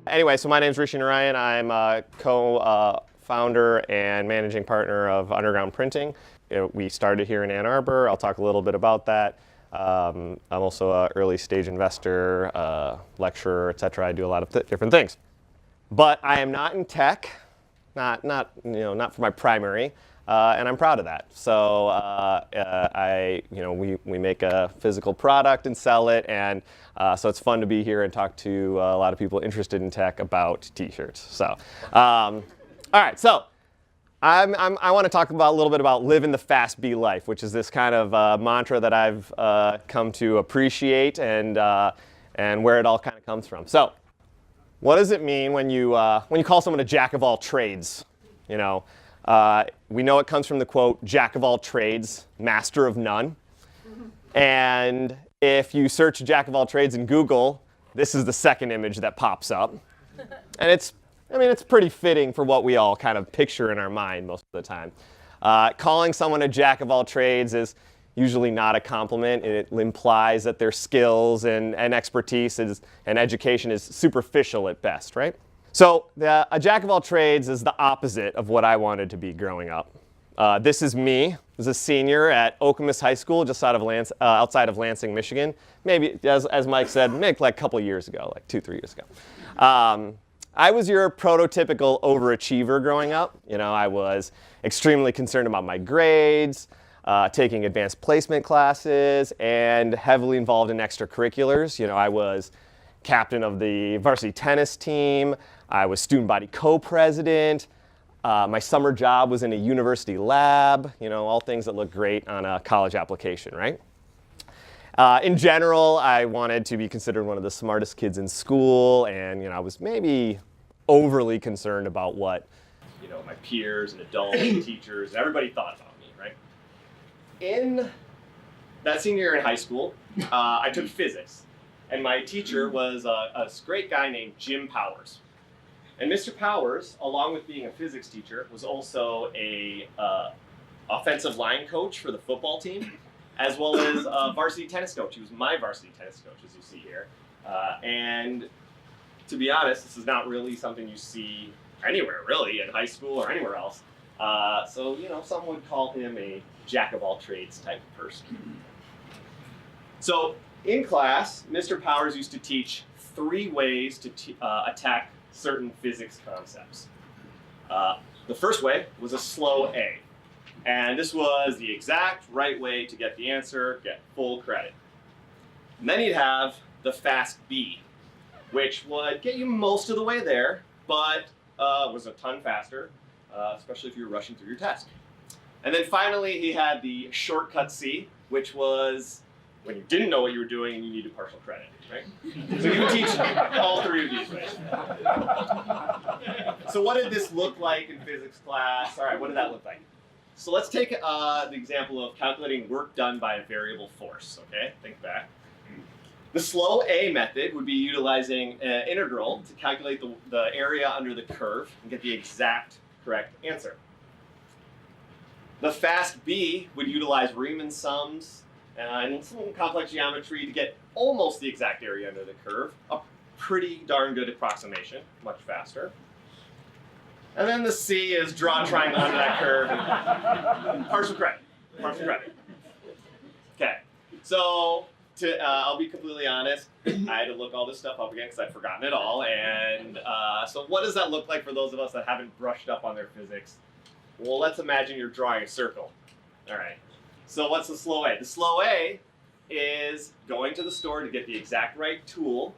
Anyway, so my name's Rishi Narayan. I'm a co-founder and managing partner of Underground Printing. We started here in Ann Arbor. I'll talk a little bit about that. I'm also an early stage investor, lecturer, etc. I do a lot of different things. But I am not in tech, not for my primary, and I'm proud of that. So we make a physical product and sell it, and so it's fun to be here and talk to a lot of people interested in tech about T-shirts. So, all right, so I want to talk about a little bit about living the fast B life, which is this kind of mantra that I've come to appreciate and where it all kind of comes from. So, what does it mean when you call someone a jack of all trades? We know it comes from the quote, "Jack of all trades, master of none." And if you search "jack of all trades" in Google, this is the second image that pops up, and it's pretty fitting for what we all kind of picture in our mind most of the time. Calling someone a jack of all trades is usually not a compliment. It implies that their skills and expertise and education is superficial at best, right? So a jack of all trades is the opposite of what I wanted to be growing up. This is me as a senior at Okemos High School, just outside of Lansing, Michigan. Maybe, as Mike said, maybe like a couple years ago, like 2-3 years ago. I was your prototypical overachiever growing up. I was extremely concerned about my grades, taking advanced placement classes, and heavily involved in extracurriculars. I was captain of the varsity tennis team. I was student body co-president. My summer job was in a university lab. All things that look great on a college application, right? In general, I wanted to be considered one of the smartest kids in school, and I was maybe overly concerned about what my peers and adults and teachers and everybody thought about me, right? In that senior year in high school, I took physics, and my teacher was a great guy named Jim Powers. And Mr. Powers, along with being a physics teacher, was also a offensive line coach for the football team, as well as a varsity tennis coach. He was my varsity tennis coach, as you see here. And to be honest, this is not really something you see anywhere, really, in high school or anywhere else. So, some would call him a jack of all trades type of person. So, in class, Mr. Powers used to teach 3 ways to attack certain physics concepts. The first way was a slow A. And this was the exact right way to get the answer, get full credit. And then you'd have the fast B, which would get you most of the way there, but was a ton faster, especially if you were rushing through your test. And then finally, he had the shortcut C, which was when you didn't know what you were doing and you needed partial credit, right? So he would teach all 3 of these ways. So what did this look like in physics class? All right, what did that look like? So let's take the example of calculating work done by a variable force, okay? Think back. The slow A method would be utilizing an integral to calculate the area under the curve and get the exact correct answer. The fast B would utilize Riemann sums and some complex geometry to get almost the exact area under the curve, a pretty darn good approximation, much faster. And then the C is draw a triangle under that curve and partial credit. Partial credit. Okay, so I'll be completely honest, I had to look all this stuff up again because I'd forgotten it all. And so what does that look like for those of us that haven't brushed up on their physics? Well, let's imagine you're drawing a circle. All right, so what's the slow A? The slow A is going to the store to get the exact right tool,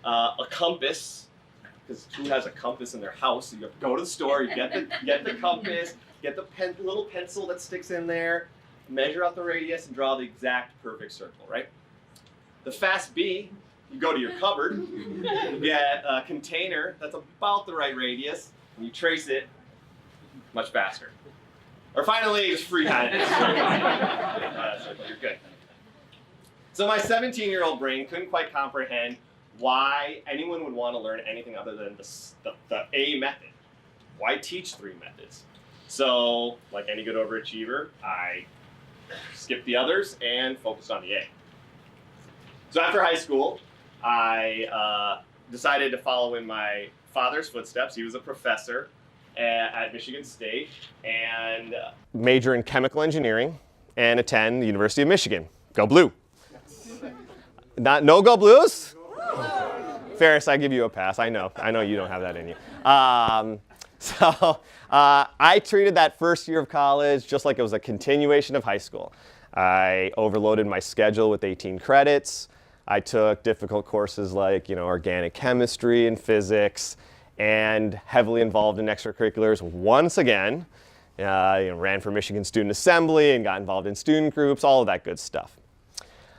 a compass, because who has a compass in their house? You have to go to the store, you get the compass, get the little pencil that sticks in there, measure out the radius, and draw the exact perfect circle, right? The fast B, you go to your cupboard, you get a container that's about the right radius, and you trace it much faster. Or finally, just freehand it. You're good. So my 17-year-old brain couldn't quite comprehend why anyone would want to learn anything other than the A method. Why teach 3 methods? So, like any good overachiever, I skipped the others and focused on the A. So after high school, I decided to follow in my father's footsteps. He was a professor at Michigan State and major in chemical engineering and attend the University of Michigan. Go Blue. No Go Blues? Ferris, I give you a pass. I know you don't have that in you. I treated that first year of college just like it was a continuation of high school. I overloaded my schedule with 18 credits. I took difficult courses like, organic chemistry and physics, and heavily involved in extracurriculars once again. Ran for Michigan Student Assembly and got involved in student groups, all of that good stuff.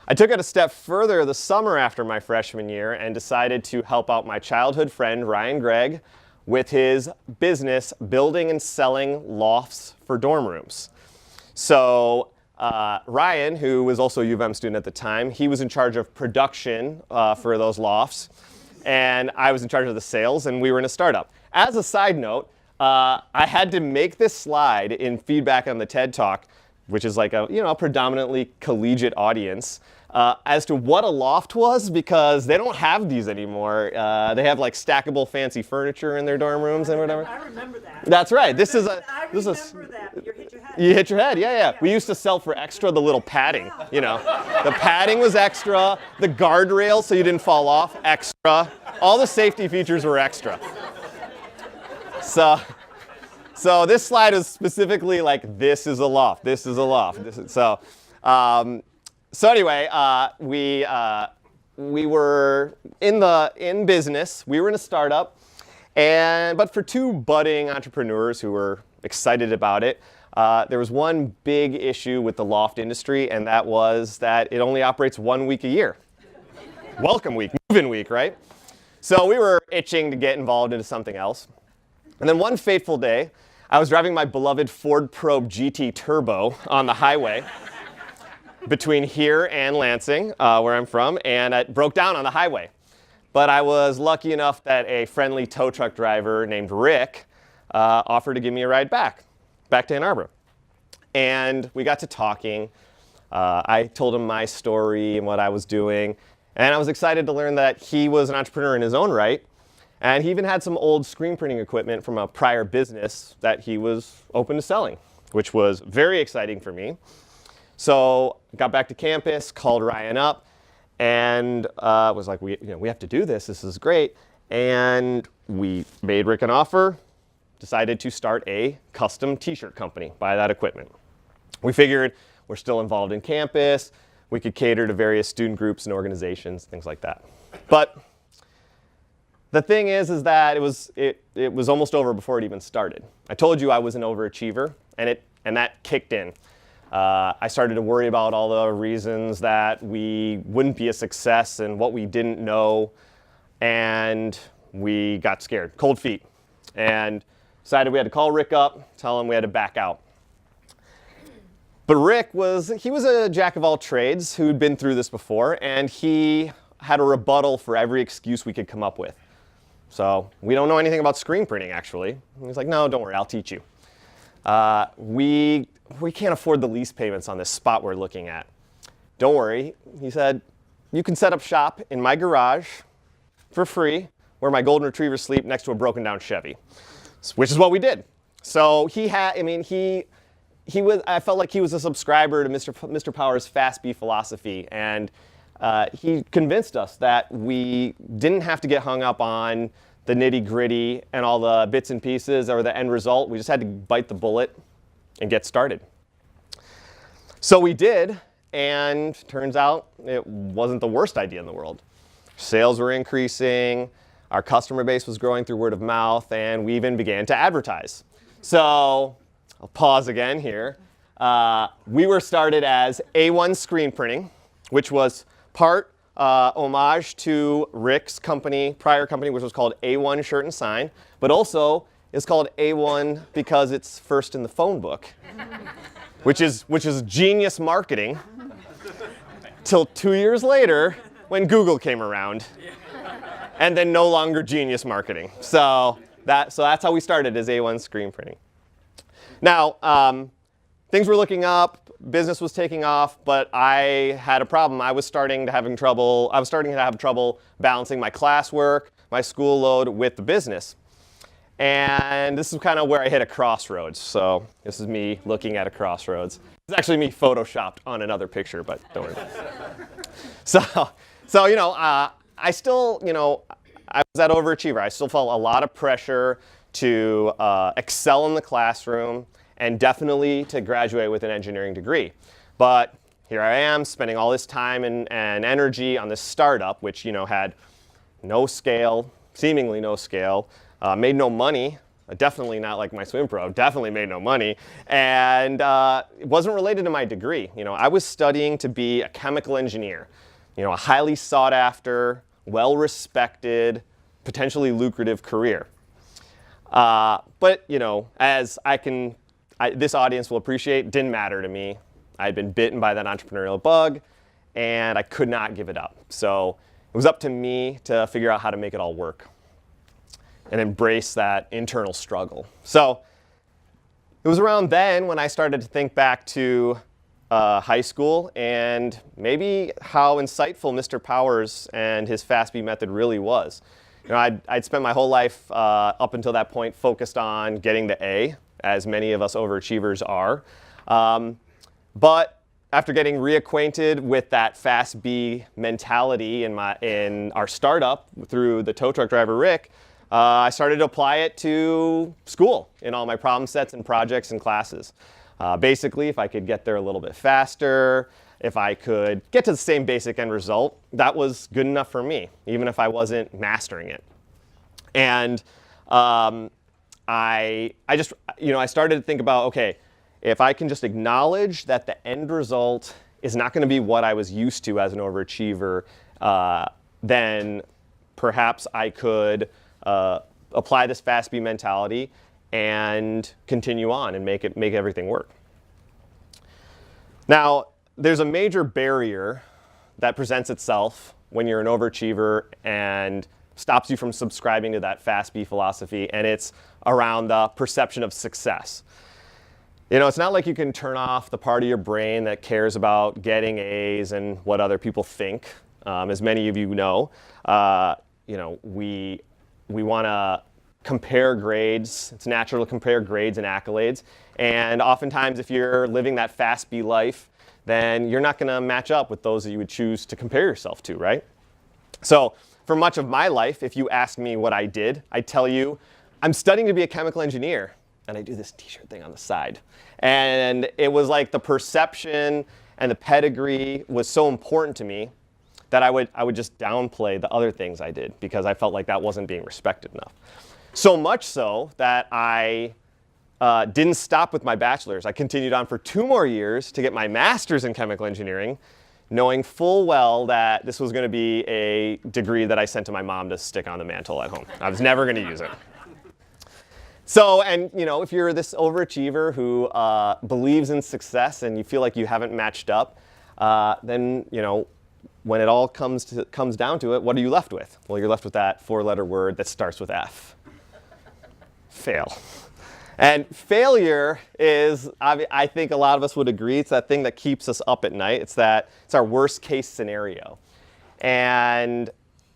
I took it a step further the summer after my freshman year and decided to help out my childhood friend, Gregg, with his business building and selling lofts for dorm rooms. So Ryan, who was also a U of M student at the time, he was in charge of production for those lofts, and I was in charge of the sales, and we were in a startup. As a side note, I had to make this slide in feedback on the TED Talk, which is like a predominantly collegiate audience, as to what a loft was, because they don't have these anymore. They have like stackable fancy furniture in their dorm rooms and whatever. I remember that. That's right. I remember that. You hit your head. You hit your head, yeah. We used to sell for extra the little padding, The padding was extra, the guardrail so you didn't fall off, extra. All the safety features were extra. So this slide is specifically like, this is a loft, this is a loft. So anyway, we were in business. We were in a startup, but for two budding entrepreneurs who were excited about it, there was one big issue with the loft industry, and that was that it only operates 1 week a year. Welcome week, move-in week, right? So we were itching to get involved into something else. And then one fateful day, I was driving my beloved Ford Probe GT Turbo on the highway between here and Lansing, where I'm from, and it broke down on the highway. But I was lucky enough that a friendly tow truck driver named Rick offered to give me a ride back to Ann Arbor. And we got to talking. I told him my story and what I was doing, and I was excited to learn that he was an entrepreneur in his own right. And he even had some old screen printing equipment from a prior business that he was open to selling, which was very exciting for me. So got back to campus, called Ryan up, and was like, we have to do this. This is great. And we made Rick an offer, decided to start a custom t-shirt company, buy that equipment. We figured we're still involved in campus. We could cater to various student groups and organizations, things like that. But the thing is that it was almost over before it even started. I told you I was an overachiever, and that kicked in. I started to worry about all the reasons that we wouldn't be a success and what we didn't know, and we got scared, cold feet, and decided we had to call Rick up, tell him we had to back out. But Rick was a jack of all trades who'd been through this before, and he had a rebuttal for every excuse we could come up with. So we don't know anything about screen printing, actually. And he's like, no, don't worry, I'll teach you. We can't afford the lease payments on this spot we're looking at. Don't worry, he said, you can set up shop in my garage for free, where my golden retrievers sleep next to a broken down Chevy, which is what we did. So I felt like he was a subscriber to Mr. Power's Fast B philosophy, and he convinced us that we didn't have to get hung up on the nitty-gritty and all the bits and pieces or the end result. We just had to bite the bullet and get started. So we did, and turns out it wasn't the worst idea in the world. Sales were increasing, our customer base was growing through word of mouth, and we even began to advertise. So I'll pause again here. We were started as A1 Screen Printing, which was part homage to Rick's company, prior company, which was called A1 Shirt and Sign, but also is called A1 because it's first in the phone book, which is genius marketing, till 2 years later when Google came around, and then no longer genius marketing. So that's how we started, as A1 Screen Printing. Now, things were looking up, business was taking off, but I had a problem. I was starting to have trouble balancing my classwork, my school load with the business. And this is kind of where I hit a crossroads. So this is me looking at a crossroads. It's actually me photoshopped on another picture, but don't worry. So you know, I still, you know, I was that overachiever. I still felt a lot of pressure to excel in the classroom and definitely to graduate with an engineering degree. But here I am spending all this time and energy on this startup, which, you know, had no scale, seemingly no scale, made no money, definitely not like my swim pro, definitely made no money, and it wasn't related to my degree. You know, I was studying to be a chemical engineer, you know, a highly sought after, well-respected, potentially lucrative career. But, you know, as this audience will appreciate, it didn't matter to me. I had been bitten by that entrepreneurial bug, and I could not give it up. So it was up to me to figure out how to make it all work and embrace that internal struggle. So it was around then when I started to think back to high school and maybe how insightful Mr. Powers and his FASB method really was. You know, I'd spent my whole life up until that point focused on getting the A, as many of us overachievers are. But after getting reacquainted with that FASB mentality in our startup through the tow truck driver Rick, I started to apply it to school in all my problem sets and projects and classes. Basically, if I could get there a little bit faster, if I could get to the same basic end result, that was good enough for me, even if I wasn't mastering it. And I just, you know, I started to think about, okay, if I can just acknowledge that the end result is not going to be what I was used to as an overachiever, then perhaps I could apply this FASB mentality and continue on and make everything work. Now, there's a major barrier that presents itself when you're an overachiever and stops you from subscribing to that FASB philosophy, and it's around the perception of success. You know, it's not like you can turn off the part of your brain that cares about getting A's and what other people think. As many of you know, we want to compare grades. It's natural to compare grades and accolades. And oftentimes, if you're living that FASB life, then you're not going to match up with those that you would choose to compare yourself to, right? So for much of my life, if you ask me what I did, I'd tell you, I'm studying to be a chemical engineer. And I do this t-shirt thing on the side. And it was like the perception and the pedigree was so important to me that I would just downplay the other things I did because I felt like that wasn't being respected enough. So much so that I didn't stop with my bachelor's. I continued on for 2 more years to get my master's in chemical engineering, knowing full well that this was going to be a degree that I sent to my mom to stick on the mantle at home. I was never going to use it. So, and you know, if you're this overachiever who believes in success and you feel like you haven't matched up, then, you know, when it all comes down to it, what are you left with? Well, you're left with that 4-letter word that starts with F. Fail. And failure is, I think a lot of us would agree, it's that thing that keeps us up at night. It's our worst case scenario. And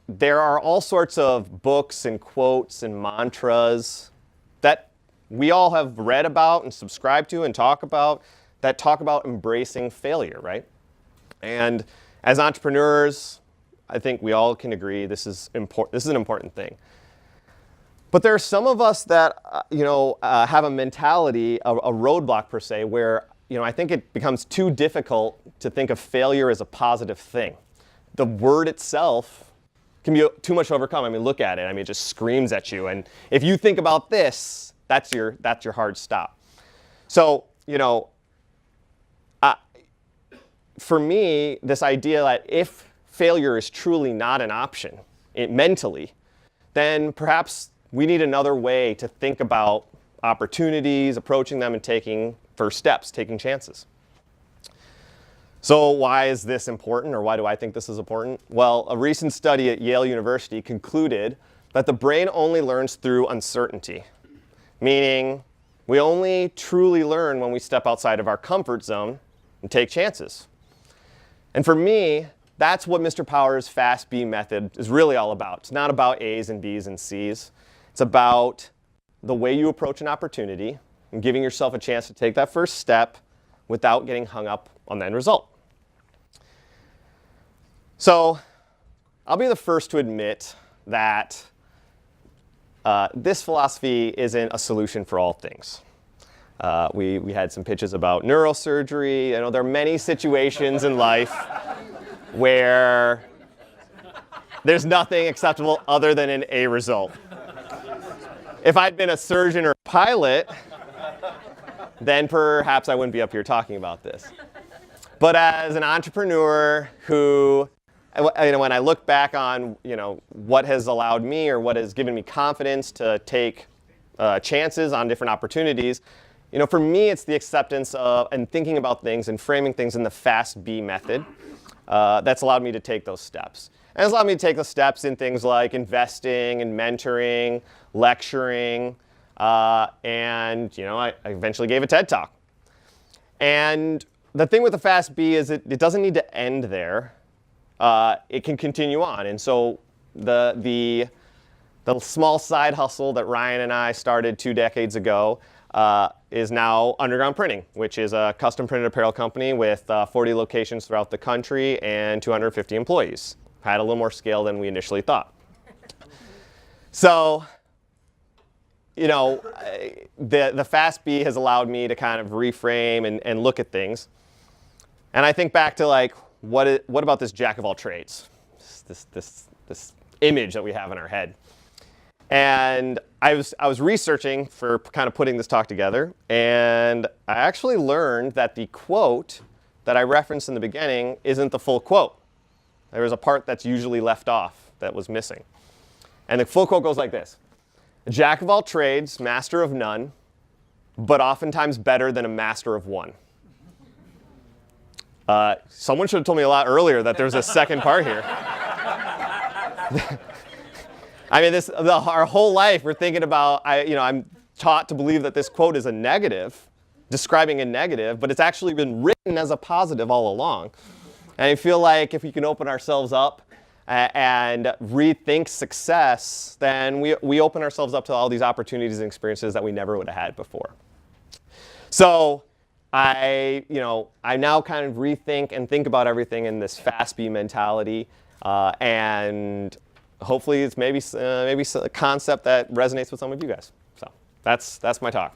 there are all sorts of books and quotes and mantras that we all have read about and subscribed to and talk about that talk about embracing failure, right? And as entrepreneurs, I think we all can agree this is important. This is an important thing. But there are some of us that have a mentality, a roadblock per se, where I think it becomes too difficult to think of failure as a positive thing. The word itself can be too much to overcome. I mean, look at it. I mean, it just screams at you. And if you think about this, that's your hard stop. So, for me, this idea that if failure is truly not an option, mentally, then perhaps we need another way to think about opportunities, approaching them, and taking first steps, taking chances. So why is this important, or why do I think this is important? Well, a recent study at Yale University concluded that the brain only learns through uncertainty, meaning we only truly learn when we step outside of our comfort zone and take chances. And for me, that's what Mr. Power's Fast B method is really all about. It's not about A's and B's and C's. It's about the way you approach an opportunity and giving yourself a chance to take that first step without getting hung up on the end result. So I'll be the first to admit that this philosophy isn't a solution for all things. We had some pitches about neurosurgery. I know there are many situations in life where there's nothing acceptable other than an A result. If I'd been a surgeon or a pilot, then perhaps I wouldn't be up here talking about this. But as an entrepreneur who, when I look back on what has allowed me or what has given me confidence to take chances on different opportunities, for me it's the acceptance of and thinking about things and framing things in the Fast B method that's allowed me to take those steps. And it's allowed me to take those steps in things like investing and mentoring, lecturing, and I eventually gave a TED Talk. And the thing with the Fast B is it doesn't need to end there. It can continue on. And so the small side hustle that Ryan and I started 2 decades ago is now Underground Printing, which is a custom printed apparel company with 40 locations throughout the country and 250 employees. Had a little more scale than we initially thought. So, the Fast B has allowed me to kind of reframe and look at things. And I think back to what about this jack of all trades? This image that we have in our head. And I was researching for kind of putting this talk together, and I actually learned that the quote that I referenced in the beginning isn't the full quote. There was a part that's usually left off that was missing. And the full quote goes like this: "A jack of all trades, master of none, but oftentimes better than a master of one." Someone should have told me a lot earlier that there's a second part here. I mean, our whole life we're thinking about, I'm taught to believe that this quote is a negative, describing a negative, but it's actually been written as a positive all along. And I feel like if we can open ourselves up and rethink success, then we open ourselves up to all these opportunities and experiences that we never would have had before. So I now kind of rethink and think about everything in this Fast B mentality, and hopefully it's maybe a concept that resonates with some of you guys. So that's my talk.